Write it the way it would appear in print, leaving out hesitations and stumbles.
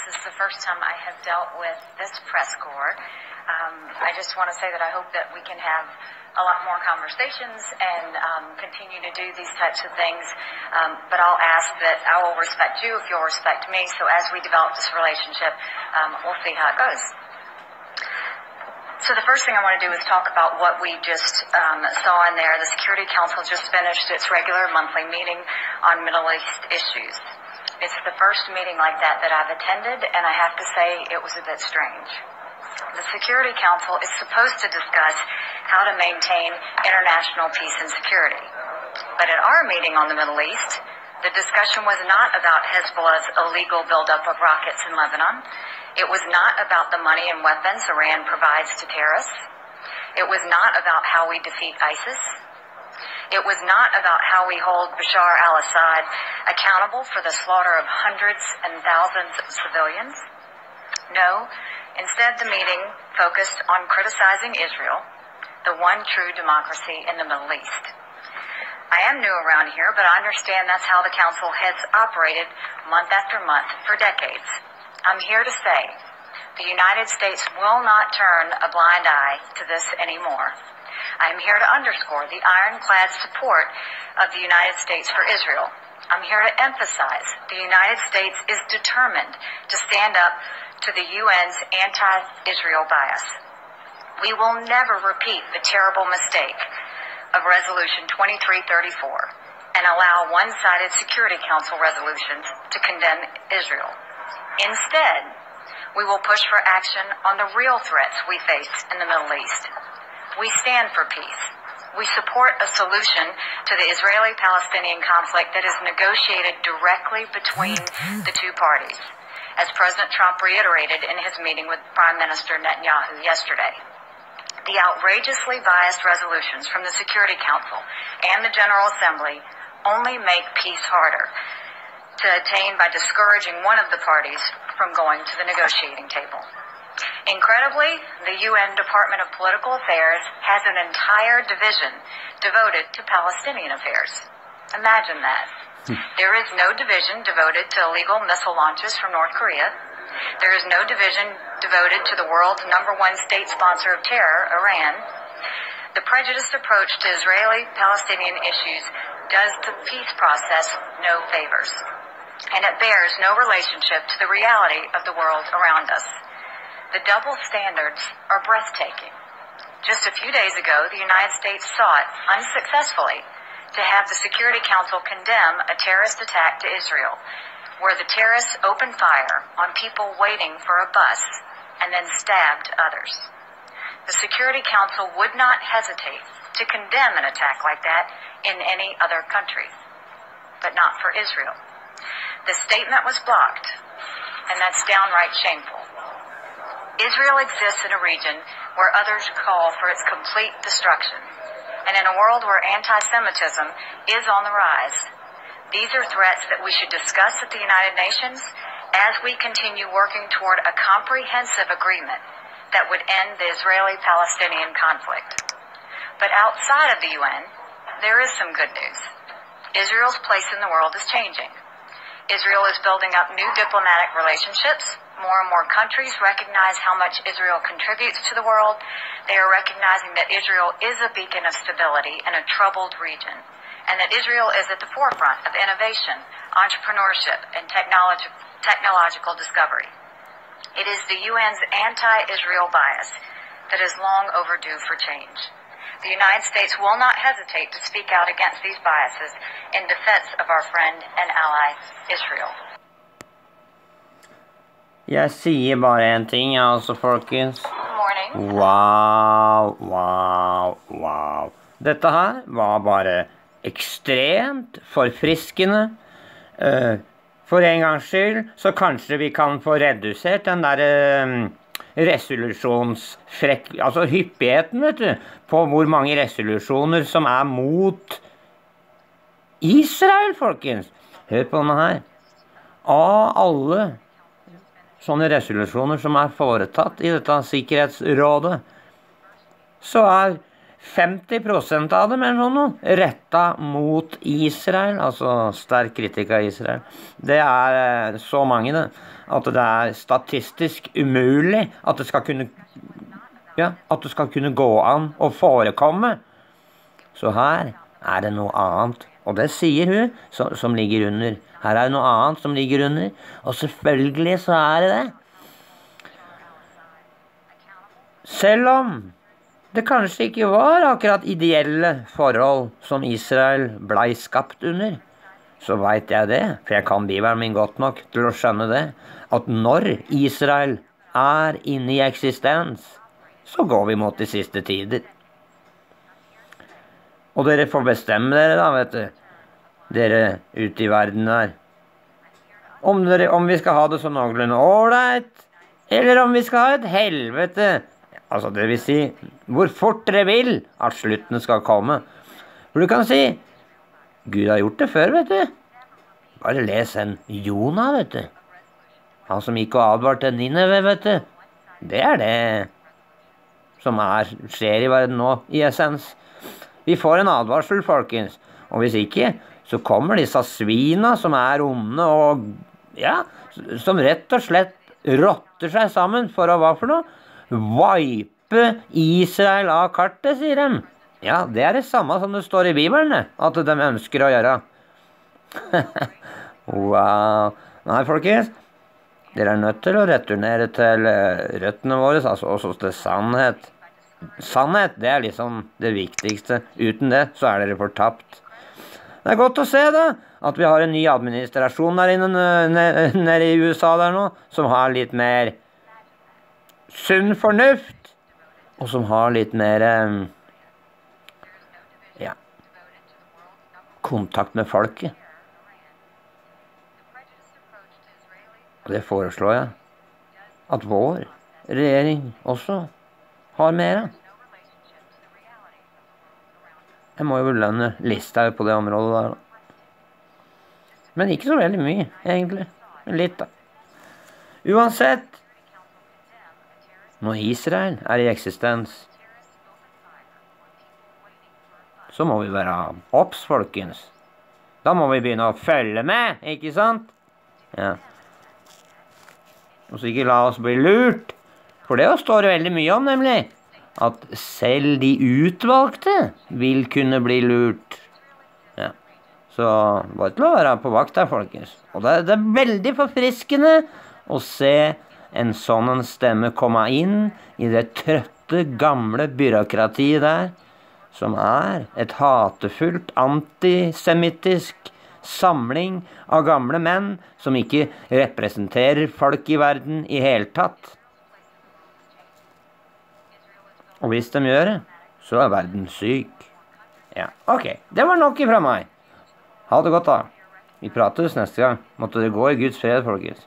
This is the first time I have dealt with this press corps. I just want to say that I hope that we can have a lot more conversations and continue to do these types of things. But I'll ask that I will respect you if you'll respect me. So as we develop this relationship, we'll see how it goes. So the first thing I want to do is talk about what we just saw in there. The Security Council just finished its regular monthly meeting on Middle East issues. It's the first meeting like that I've attended, and I have to say it was a bit strange. The Security Council is supposed to discuss how to maintain international peace and security. But at our meeting on the Middle East, the discussion was not about Hezbollah's illegal buildup of rockets in Lebanon. It was not about the money and weapons Iran provides to terrorists. It was not about how we defeat ISIS. It was not about how we hold Bashar al-Assad accountable for the slaughter of hundreds and thousands of civilians. No, instead the meeting focused on criticizing Israel, the one true democracy in the Middle East. I am new around here, but I understand that's how the council heads operated month after month for decades. I'm here to say the United States will not turn a blind eye to this anymore. I'm here to underscore the ironclad support of the United States for Israel. I'm here to emphasize the United States is determined to stand up to the UN's anti-Israel bias. We will never repeat the terrible mistake of Resolution 2334 and allow one-sided Security Council resolutions to condemn Israel. Instead, we will push for action on the real threats we face in the Middle East. We stand for peace. We support a solution to the Israeli-Palestinian conflict that is negotiated directly between the two parties, as President Trump reiterated in his meeting with Prime Minister Netanyahu yesterday. The outrageously biased resolutions from the Security Council and the General Assembly only make peace harder to attain by discouraging one of the parties from going to the negotiating table. Incredibly, the UN Department of Political Affairs has an entire division devoted to Palestinian affairs. Imagine that. There is no division devoted to illegal missile launches from North Korea. There is no division devoted to the world's #1 state sponsor of terror, Iran. The prejudiced approach to Israeli-Palestinian issues does the peace process no favors, and it bears no relationship to the reality of the world around us. The double standards are breathtaking. Just a few days ago, the United States sought, unsuccessfully, to have the Security Council condemn a terrorist attack to Israel, where the terrorists opened fire on people waiting for a bus and then stabbed others. The Security Council would not hesitate to condemn an attack like that in any other country, but not for Israel. The statement was blocked, and that's downright shameful. Israel exists in a region where others call for its complete destruction, and in a world where anti-Semitism is on the rise. These are threats that we should discuss at the United Nations as we continue working toward a comprehensive agreement that would end the Israeli-Palestinian conflict. But outside of the UN, there is some good news. Israel's place in the world is changing. Israel is building up new diplomatic relationships. More and more countries recognize how much Israel contributes to the world. They are recognizing that Israel is a beacon of stability in a troubled region, and that Israel is at the forefront of innovation, entrepreneurship, and technological discovery. It is the UN's anti-Israel bias that is long overdue for change. The United States will not hesitate to speak out against these biases in defense of our friend and ally, Israel. Jeg sier bare en ting, altså, folkens. Morning. Wow. Dette her var bare ekstremt forfriskende. For en gangs skyld, så kanskje vi kan få redusert den der altså hyppigheten, vet du, på hvor mange resolusjoner som er mot Israel, folkens. Hør på denne her. Av alle sånne resolusjoner som er foretatt i dette sikkerhetsrådet, så er 50% av dem eller noe, rettet mot Israel, altså sterk kritikk av Israel. Det så mange det, at det statistisk umulig at det skal kunne, at det skal kunne gå an å forekomme. Så her det noe annet, og det sier hun som ligger under. Her det noe annet som ligger under, og selvfølgelig så det. Selv om det kanskje ikke var akkurat ideelle forhold som Israel blei skapt under, så vet jeg det, for jeg kan Bibelen min godt nok til å skjønne det, at når Israel inne i eksistens, så går vi mot de siste tider. Og dere får bestemme dere da, vet du, dere ute i verden der, om vi skal ha det så noenlunde ålreit, eller om vi skal ha et helvete. Altså det vil si, hvor fort dere vil at sluttene skal komme. For du kan si, Gud har gjort det før, vet du. Bare les en Jonah, vet du. Han som gikk og advarte Nineve, vet du. Det det som skjer i verden nå, i essens. Vi får en advarsel, folkens. Og hvis ikke, så kommer disse svina som onde og, som rett og slett rotter seg sammen for å hva for noe? Vipe Israel av kartet, sier de. Ja, det det samme som det står i Bibelen, at de ønsker å gjøre. Wow. Nei, folkens, dere nødt til å returnere til røttene våre, altså også til sannhet. Sannhet, det liksom det viktigste. Uten det, så dere fortapt. Det godt å se da, at vi har en ny administrasjon der inne nede i USA der nå, som har litt mer sunn fornuft, og som har litt mer kontakt med folket. Og det foreslår jeg at vår regjering også har mer. Jeg må jo belønne Listhaug på det området der. Men ikke så veldig mye, egentlig. Litt da. Uansett, når Israel i eksistens, så må vi være obs, folkens. Da må vi begynne å følge med, ikke sant? Ja. Og så ikke la oss bli lurt. For det står det veldig mye om, nemlig. At selv de utvalgte vil kunne bli lurt. Ja. Så bare til å være på vakt her, folkens. Og det veldig forfriskende å se en sånn stemme komme inn i det trøtte, gamle byråkratiet der, som et hatefullt, antisemittisk samling av gamle menn som ikke representerer folk i verden i hele tatt. Og hvis de gjør det, så verden syk. Ja, ok, det var nok ifra meg. Ha det godt da. Vi prates neste gang. Måtte det gå i Guds fred, folkens.